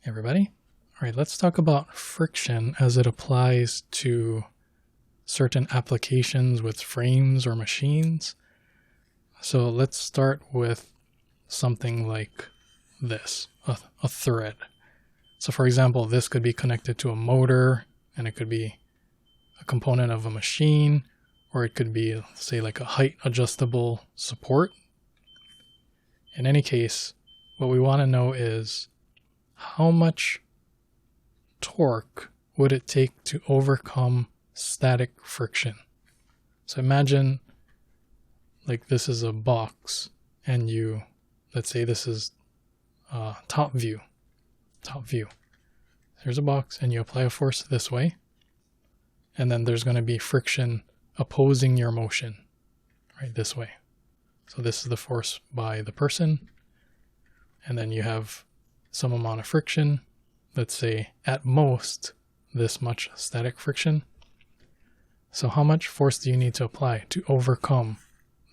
Everybody. All right, let's talk about friction as it applies to certain applications with frames or machines. So let's start with something like this, a thread. So for example, this could be connected to a motor, and it could be a component of a machine, or it could be, say, like a height adjustable support. In any case, what we want to know is how much torque would it take to overcome static friction. So imagine like this is a box, and let's say this is top view. There's a box, and you apply a force this way, and then there's going to be friction opposing your motion, right, this way. So this is the force by the person, and then you have some amount of friction, let's say at most this much static friction. So how much force do you need to apply to overcome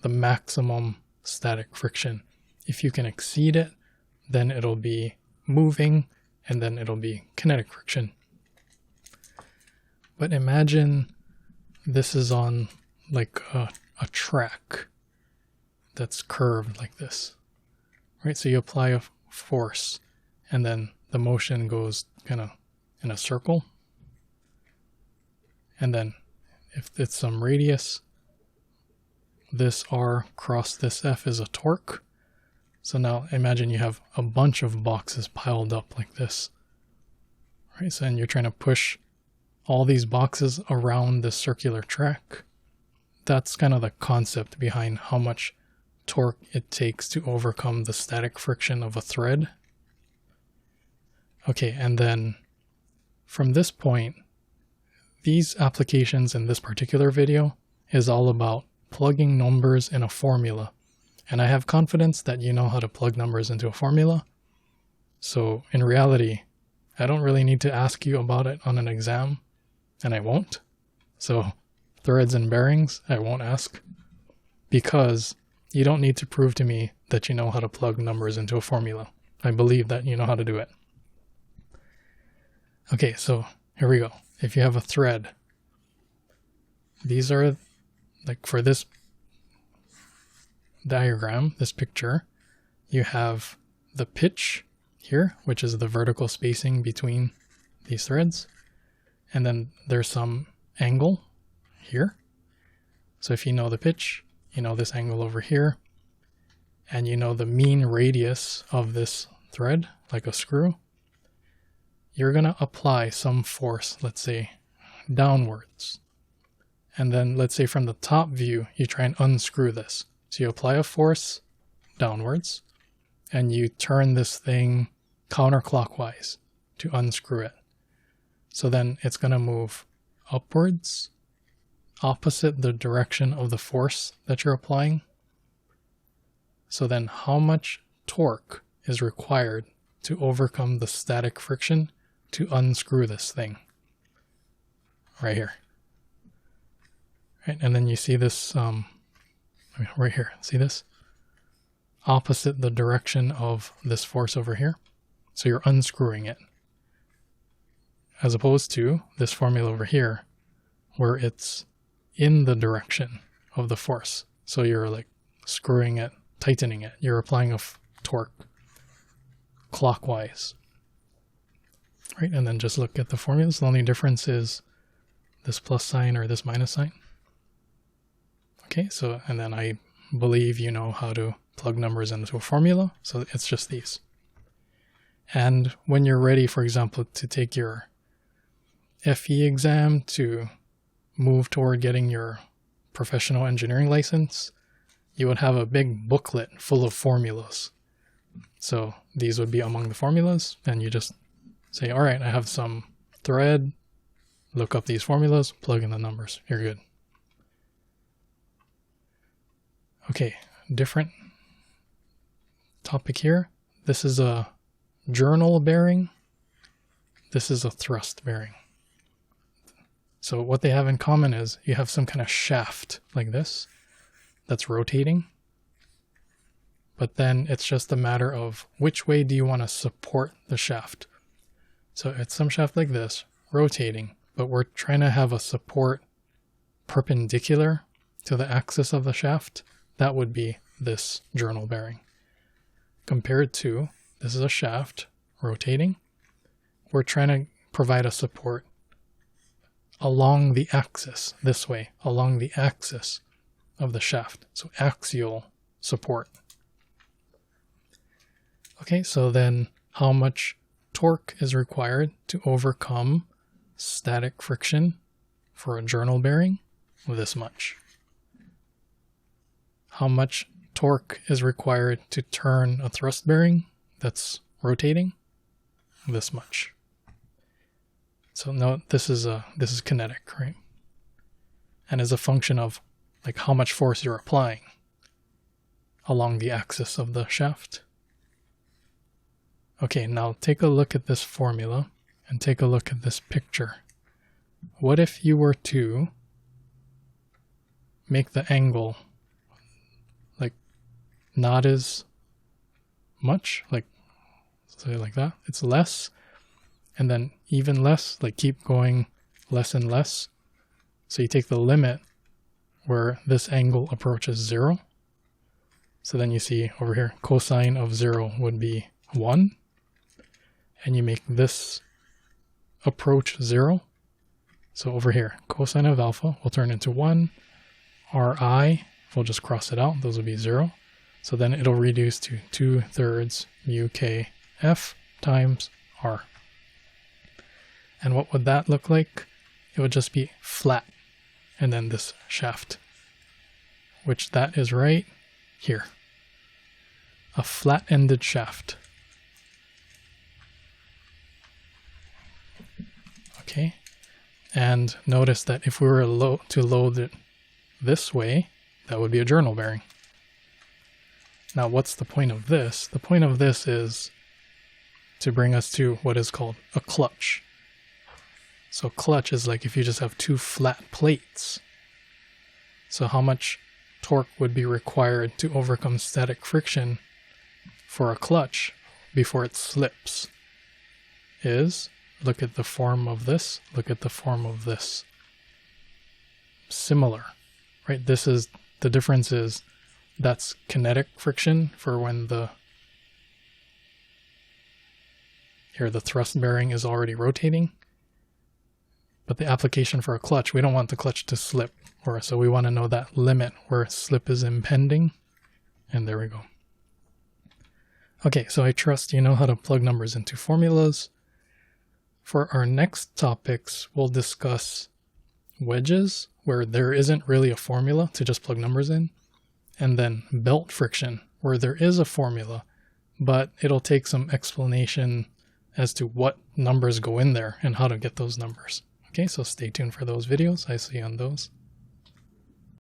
the maximum static friction? If you can exceed it, then it'll be moving, and then it'll be kinetic friction. But imagine this is on like a track that's curved like this, right? So you apply a force, and then the motion goes kind of in a circle. And then if it's some radius, this R cross this F is a torque. So now imagine you have a bunch of boxes piled up like this, right? So then you're trying to push all these boxes around this circular track. That's kind of the concept behind how much torque it takes to overcome the static friction of a thread. Okay, and then from this point, these applications in this particular video is all about plugging numbers in a formula. And I have confidence that you know how to plug numbers into a formula. So in reality, I don't really need to ask you about it on an exam, and I won't. So threads and bearings, I won't ask, because you don't need to prove to me that you know how to plug numbers into a formula. I believe that you know how to do it. Okay, so here we go. If you have a thread, these are, like for this diagram, this picture, you have the pitch here, which is the vertical spacing between these threads. And then there's some angle here. So if you know the pitch, you know this angle over here, and you know the mean radius of this thread, like a screw, you're going to apply some force, let's say downwards. And then let's say from the top view, you try and unscrew this. So you apply a force downwards, and you turn this thing counterclockwise to unscrew it. So then it's going to move upwards, opposite the direction of the force that you're applying. So then how much torque is required to overcome the static friction to unscrew this thing? Right here. Right, and then you see this right here. See this? Opposite the direction of this force over here. So you're unscrewing it. As opposed to this formula over here, where it's in the direction of the force. So you're like screwing it, tightening it. You're applying a torque clockwise. Right, and then just look at the formulas. The only difference is this plus sign or this minus sign. Okay, so, and then I believe you know how to plug numbers into a formula, so it's just these. And when you're ready, for example, to take your FE exam to move toward getting your professional engineering license, you would have a big booklet full of formulas. So these would be among the formulas, and you just say, all right, I have some thread, look up these formulas, plug in the numbers, you're good. Okay, different topic here. This is a journal bearing. This is a thrust bearing. So what they have in common is you have some kind of shaft like this that's rotating. But then it's just a matter of which way do you want to support the shaft. So it's some shaft like this, rotating, but we're trying to have a support perpendicular to the axis of the shaft. That would be this journal bearing. Compared to, this is a shaft rotating. We're trying to provide a support along the axis, this way, along the axis of the shaft. So axial support. Okay, so then how much torque is required to overcome static friction for a journal bearing? This much. How much torque is required to turn a thrust bearing that's rotating? This much. So no, this is kinetic, right? And is a function of like how much force you're applying along the axis of the shaft. Okay, now take a look at this formula and take a look at this picture. What if you were to make the angle like not as much, like say like that, it's less, and then even less, like keep going less and less. So you take the limit where this angle approaches 0. So then you see over here, cosine of 0 would be 1. And you make this approach 0. So over here, cosine of alpha will turn into 1. Ri, we'll just cross it out, those will be 0. So then it'll reduce to 2/3 mu k f times r. And what would that look like? It would just be flat, and then this shaft, which that is right here. A flat-ended shaft. Okay, and notice that if we were to load it this way, that would be a journal bearing. Now, what's the point of this? The point of this is to bring us to what is called a clutch. So clutch is like if you just have two flat plates. So how much torque would be required to overcome static friction for a clutch before it slips is, look at the form of this, look at the form of this. Similar, right? This is, the difference is that's kinetic friction for when the thrust bearing is already rotating. But the application for a clutch, we don't want the clutch to slip, so we want to know that limit where slip is impending. And there we go. Okay, so I trust you know how to plug numbers into formulas. For our next topics, we'll discuss wedges, where there isn't really a formula to just plug numbers in. And then belt friction, where there is a formula, but it'll take some explanation as to what numbers go in there and how to get those numbers. Okay, so stay tuned for those videos. I see you on those.